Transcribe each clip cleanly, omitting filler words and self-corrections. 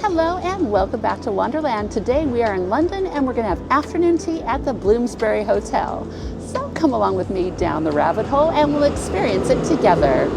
Hello and welcome back to Wonderland. Today we are in London and we're going to have afternoon tea at the Bloomsbury Hotel. So come along with me down the rabbit hole and we'll experience it together.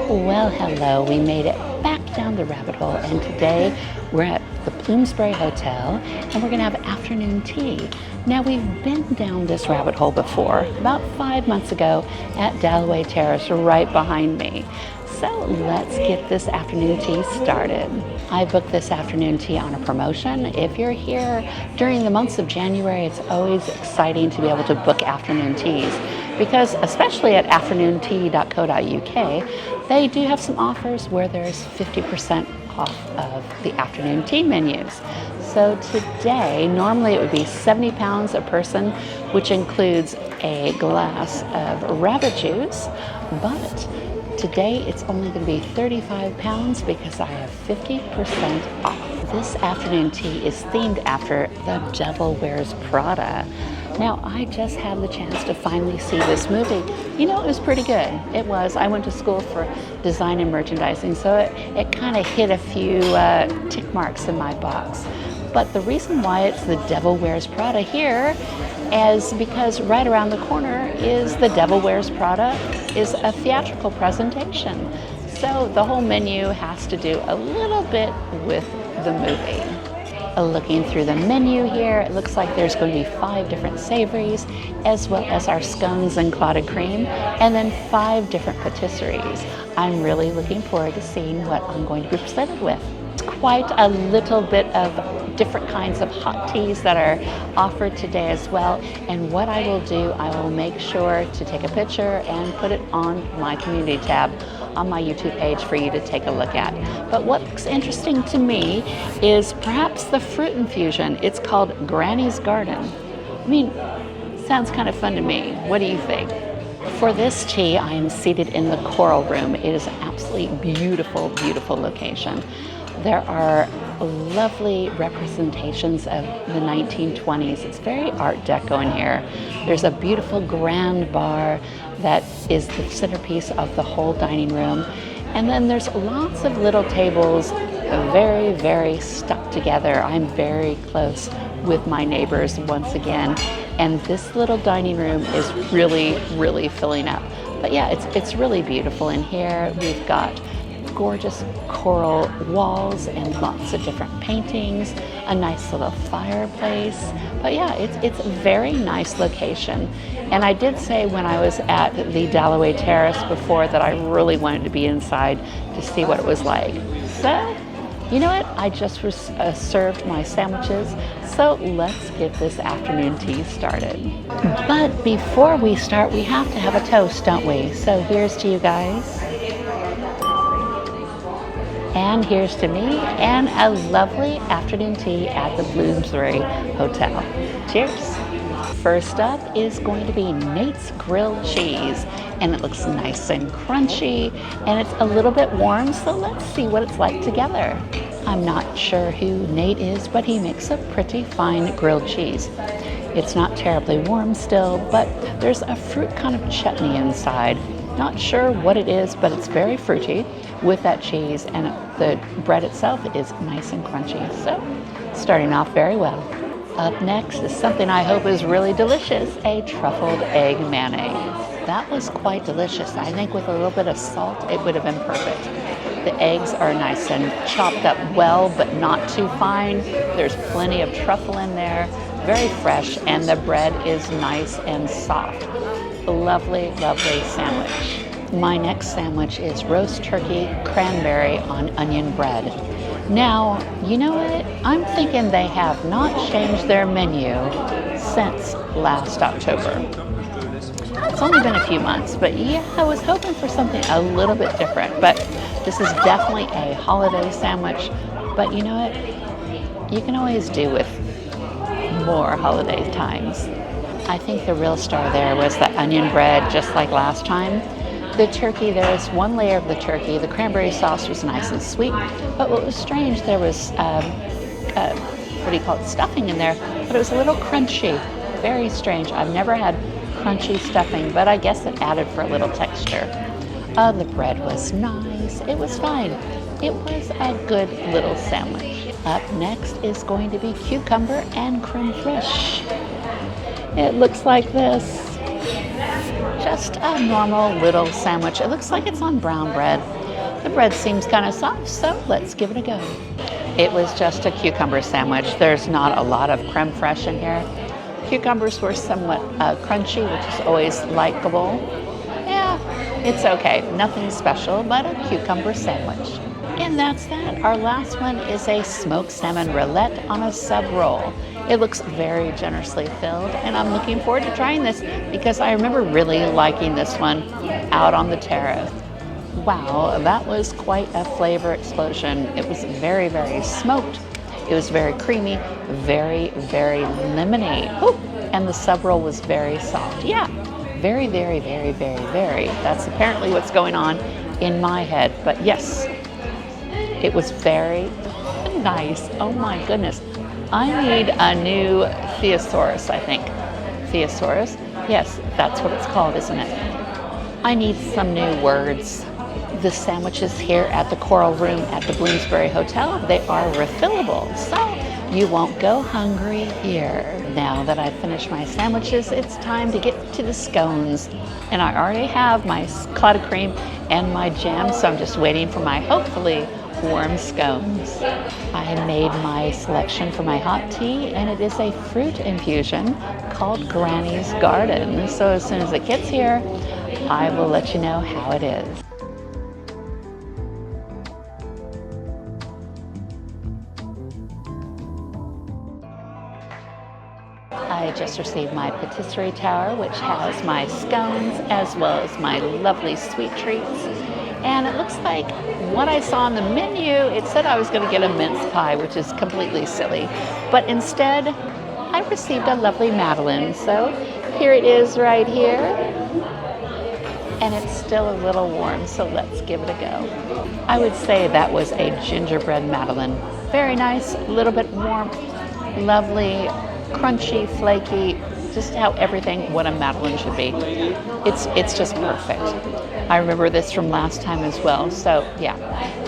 Well, hello, we made it back down the rabbit hole and today we're at the Bloomsbury Hotel and we're gonna have afternoon tea. Now we've been down this rabbit hole before, about 5 months ago at Dalloway Terrace right behind me. So let's get this afternoon tea started. I booked this afternoon tea on a promotion. If you're here during the months of January, it's always exciting to be able to book afternoon teas because especially at afternoontea.co.uk, they do have some offers where there's 50% off of the afternoon tea menus. So today, normally it would be £70 a person, which includes a glass of rabbit juice, but today it's only going to be £35 because I have 50% off. This afternoon tea is themed after The Devil Wears Prada. Now, I just had the chance to finally see this movie. You know, it was pretty good. It was. I went to school for design and merchandising, so it kind of hit a few tick marks in my box. But the reason why it's The Devil Wears Prada here is because right around the corner is The Devil Wears Prada is a theatrical presentation. So the whole menu has to do a little bit with the movie. Looking through the menu here, it looks like there's going to be 5 different savories, as well as our scones and clotted cream, and then 5 different patisseries. I'm really looking forward to seeing what I'm going to be presented with. It's quite a little bit of different kinds of hot teas that are offered today as well. And what I will do, I will make sure to take a picture and put it on my community tab on my YouTube page for you to take a look at. But what looks interesting to me is perhaps the fruit infusion. It's called Granny's Garden. I mean, sounds kind of fun to me. What do you think? For this tea, I am seated in the Coral Room. It is an absolutely beautiful, beautiful location. There are lovely representations of the 1920s. It's very Art Deco in here. There's a beautiful grand bar that is the centerpiece of the whole dining room. And then there's lots of little tables, very, very stuck together. I'm very close with my neighbors once again. And this little dining room is really, really filling up. But yeah, it's really beautiful in here. We've got gorgeous coral walls and lots of different paintings, a nice little fireplace. But yeah, it's a very nice location. And I did say when I was at the Dalloway Terrace before that I really wanted to be inside to see what it was like. So, you know what? I just served my sandwiches, so let's get this afternoon tea started. But before we start, we have to have a toast, don't we? So here's to you guys. And here's to me and a lovely afternoon tea at the Bloomsbury Hotel. Cheers. First up is going to be Nate's grilled cheese, and it looks nice and crunchy, and it's a little bit warm, so let's see what it's like together. I'm not sure who Nate is, but he makes a pretty fine grilled cheese. It's not terribly warm still, but there's a fruit kind of chutney inside. Not sure what it is, but it's very fruity with that cheese, and the bread itself is nice and crunchy. So, starting off very well. Up next is something I hope is really delicious, a truffled egg mayonnaise. That was quite delicious. I think with a little bit of salt, it would have been perfect. The eggs are nice and chopped up well, but not too fine. There's plenty of truffle in there, very fresh, and the bread is nice and soft. A lovely, lovely sandwich. My next sandwich is roast turkey cranberry on onion bread. Now, you know what? I'm thinking they have not changed their menu since last October. It's only been a few months, but yeah, I was hoping for something a little bit different. But this is definitely a holiday sandwich. But you know what? You can always do with more holiday times. I think the real star there was the onion bread, just like last time. The turkey, there was one layer of the turkey. The cranberry sauce was nice and sweet, but what was strange, there was, what do you call it, stuffing in there, but it was a little crunchy. Very strange. I've never had crunchy stuffing, but I guess it added for a little texture. The bread was nice. It was fine. It was a good little sandwich. Up next is going to be cucumber and creme fraiche. It looks like this. Just a normal little sandwich. It looks like it's on brown bread. The bread seems kind of soft, so let's give it a go. It was just a cucumber sandwich. There's not a lot of creme fraiche in here. Cucumbers were somewhat crunchy, which is always likable. Yeah, it's okay. Nothing special, but a cucumber sandwich. And that's that. Our last one is a smoked salmon roulette on a sub roll. It looks very generously filled, and I'm looking forward to trying this because I remember really liking this one out on the terrace. Wow, that was quite a flavor explosion. It was very, very smoked. It was very creamy, very, very lemony. Ooh, and the sub roll was very soft. Yeah, very, very, very, very, very. That's apparently what's going on in my head. But yes, it was very nice. Oh my goodness. I need a new thesaurus, I think. Thesaurus? Yes, that's what it's called, isn't it? I need some new words. The sandwiches here at the Coral Room at the Bloomsbury Hotel, they are refillable, so you won't go hungry here. Now that I've finished my sandwiches, it's time to get to the scones. And I already have my clotted cream and my jam, so I'm just waiting for my, hopefully, warm scones. I made my selection for my hot tea, and it is a fruit infusion called Granny's Garden. So as soon as it gets here, I will let you know how it is. I just received my patisserie tower, which has my scones as well as my lovely sweet treats. And it looks like what I saw on the menu, it said I was going to get a mince pie, which is completely silly. But instead, I received a lovely Madeleine. So here it is right here. And it's still a little warm, so let's give it a go. I would say that was a gingerbread Madeleine. Very nice, a little bit warm, lovely, crunchy, flaky, just how everything, what a Madeleine should be. It's just perfect. I remember this from last time as well. So yeah,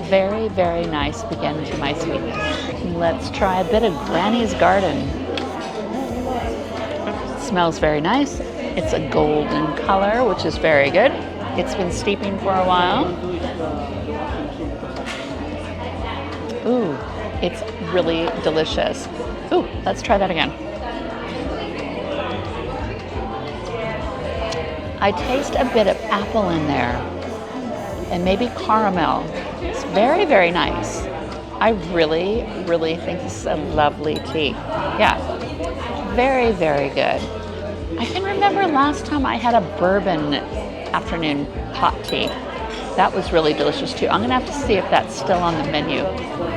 very, very nice beginning to my sweetness. Let's try a bit of Granny's Garden. It smells very nice. It's a golden color, which is very good. It's been steeping for a while. Ooh, it's really delicious. Ooh, let's try that again. I taste a bit of apple in there and maybe caramel. It's very, very nice. I really, really think this is a lovely tea. Yeah, very, very good. I can remember last time I had a bourbon afternoon hot tea. That was really delicious too. I'm gonna have to see if that's still on the menu.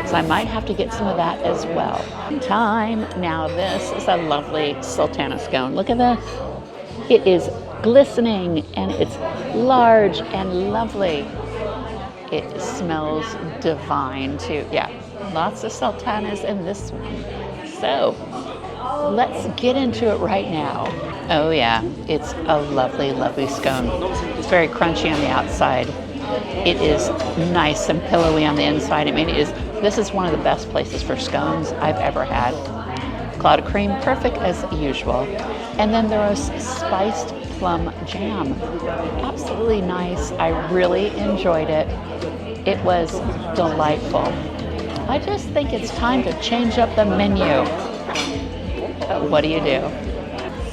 So I might have to get some of that as well. Time. Now this is a lovely sultana scone. Look at this. It is glistening and it's large and lovely. It smells divine too. Yeah, lots of sultanas in this one. So let's get into it right now. Oh yeah, it's a lovely, lovely scone. It's very crunchy on the outside. It is nice and pillowy on the inside. I mean, this is one of the best places for scones I've ever had. Clotted cream, perfect as usual. And then there was spiced plum jam. Absolutely nice. I really enjoyed it. It was delightful. I just think it's time to change up the menu. But what do you do?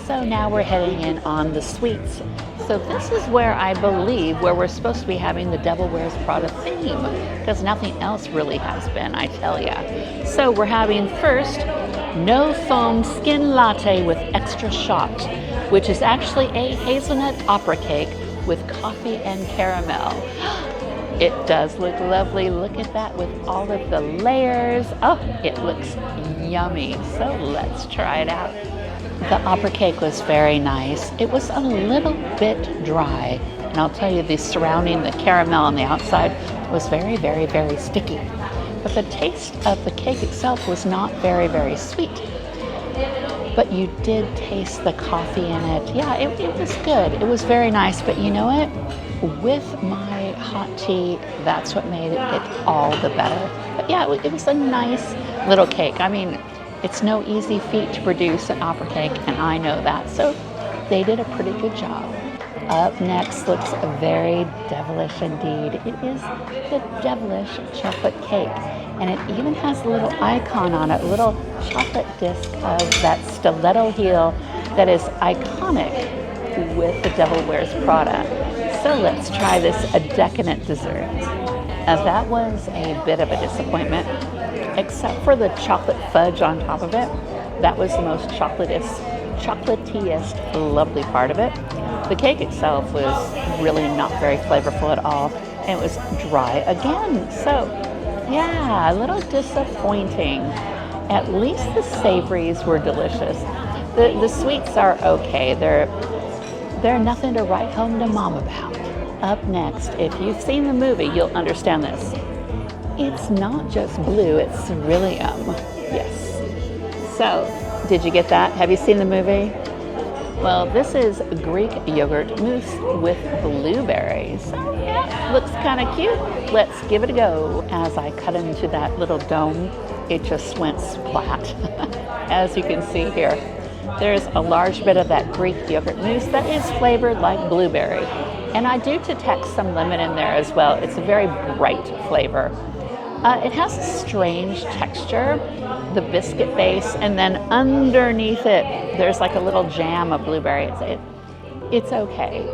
So now we're heading in on the sweets. So this is where I believe where we're supposed to be having the Devil Wears Prada theme, because nothing else really has been, I tell ya. So we're having first no foam skin latte with extra shot, which is actually a hazelnut opera cake with coffee and caramel. It does look lovely. Look at that with all of the layers. Oh, it looks yummy. So let's try it out. The opera cake was very nice. It was a little bit dry. And I'll tell you, the surrounding the caramel on the outside was very, very, very sticky. But the taste of the cake itself was not very, very sweet. But you did taste the coffee in it. Yeah, it was good. It was very nice. But you know what? With my hot tea, that's what made it all the better. But yeah, it was a nice little cake. I mean, it's no easy feat to produce an opera cake, and I know that. So they did a pretty good job. Up next looks very devilish indeed. It is the devilish chocolate cake. And it even has a little icon on it, a little chocolate disc of that stiletto heel that is iconic with the Devil Wears Prada. So let's try this a decadent dessert. That was a bit of a disappointment, except for the chocolate fudge on top of it. That was the most chocolatiest, lovely part of it. The cake itself was really not very flavorful at all, and it was dry again. So yeah, a little disappointing. At least the savories were delicious. The sweets are okay. They're nothing to write home to mom about. Up next, if you've seen the movie, you'll understand this. It's not just blue, it's ceruleum. Yes. So, did you get that? Have you seen the movie? Well, this is Greek yogurt mousse with blueberries. So, yeah, looks kind of cute. Let's give it a go. As I cut into that little dome, it just went splat. As you can see here, there's a large bit of that Greek yogurt mousse that is flavored like blueberry. And I do detect some lemon in there as well. It's a very bright flavor. It has a strange texture, the biscuit base, and then underneath it, there's like a little jam of blueberry. It's okay.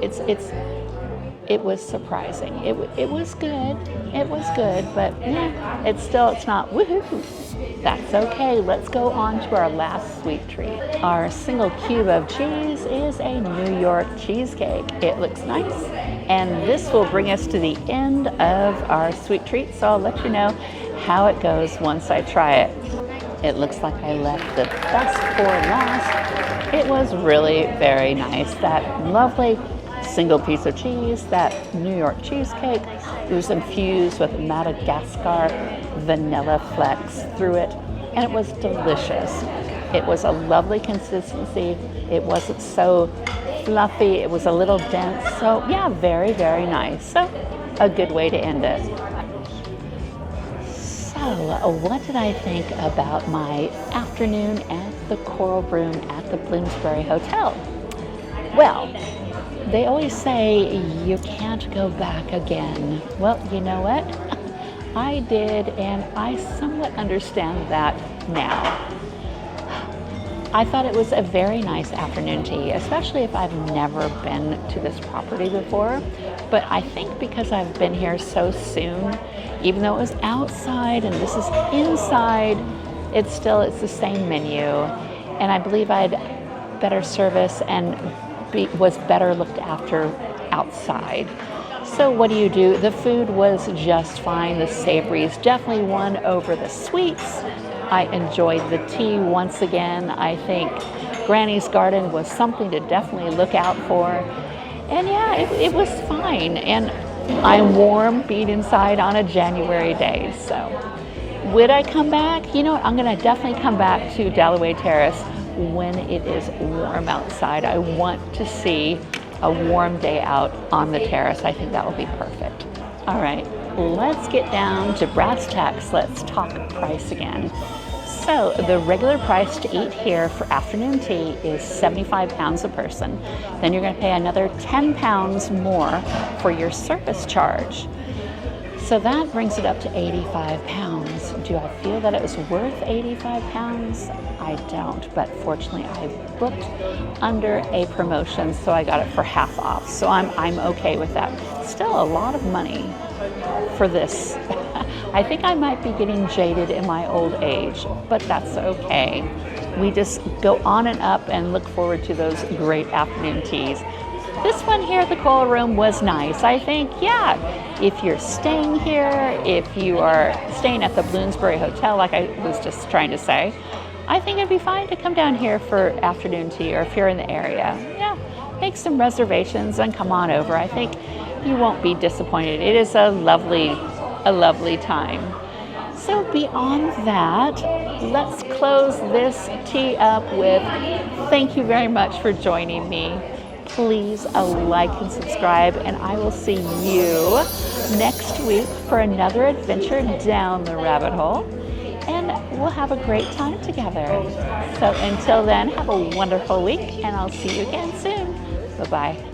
It was surprising. It was good. It was good, but yeah, it's not woohoo. That's okay. Let's go on to our last sweet treat. Our single cube of cheese is a New York cheesecake. It looks nice. And this will bring us to the end of our sweet treat, so I'll let you know how it goes once I try it. It looks like I left the best for last. It was really very nice. That lovely single piece of cheese, that New York cheesecake. It was infused with Madagascar vanilla flecks through it, and it was delicious. It was a lovely consistency. It wasn't so fluffy. It was a little dense. So yeah, very, very nice. So a good way to end it. So what did I think about my afternoon at the Coral Room at the Bloomsbury Hotel? Well, they always say you can't go back again. Well, you know what? I did, and I somewhat understand that now. I thought it was a very nice afternoon tea, especially if I've never been to this property before. But I think because I've been here so soon, even though it was outside and this is inside, it's the same menu. And I believe I had better service and was better looked after outside. So what do? The food was just fine. The savories definitely won over the sweets. I enjoyed the tea once again. I think Granny's Garden was something to definitely look out for. And yeah, it was fine. And I'm warm being inside on a January day. So would I come back? You know what? I'm going to definitely come back to Dalloway Terrace when it is warm outside. I want to see a warm day out on the terrace. I think that will be perfect. All right, let's get down to brass tacks. Let's talk price again. So the regular price to eat here for afternoon tea is £75 a person. Then you're going to pay another £10 more for your service charge. So that brings it up to 85 pounds. Do I feel that it was worth 85 pounds? I don't, but fortunately I booked under a promotion, so I got it for half off. So I'm okay with that. Still a lot of money for this. I think I might be getting jaded in my old age, but that's okay. We just go on and up and look forward to those great afternoon teas. This one here at the Coral Room was nice. I think, yeah, if you're staying here, if you are staying at the Bloomsbury Hotel, like I was just trying to say, I think it'd be fine to come down here for afternoon tea, or if you're in the area, yeah, make some reservations and come on over. I think you won't be disappointed. It is a lovely time. So beyond that, let's close this tea up with thank you very much for joining me. Please like and subscribe, and I will see you next week for another adventure down the rabbit hole, and we'll have a great time together. So until then, have a wonderful week, and I'll see you again soon. Bye-bye.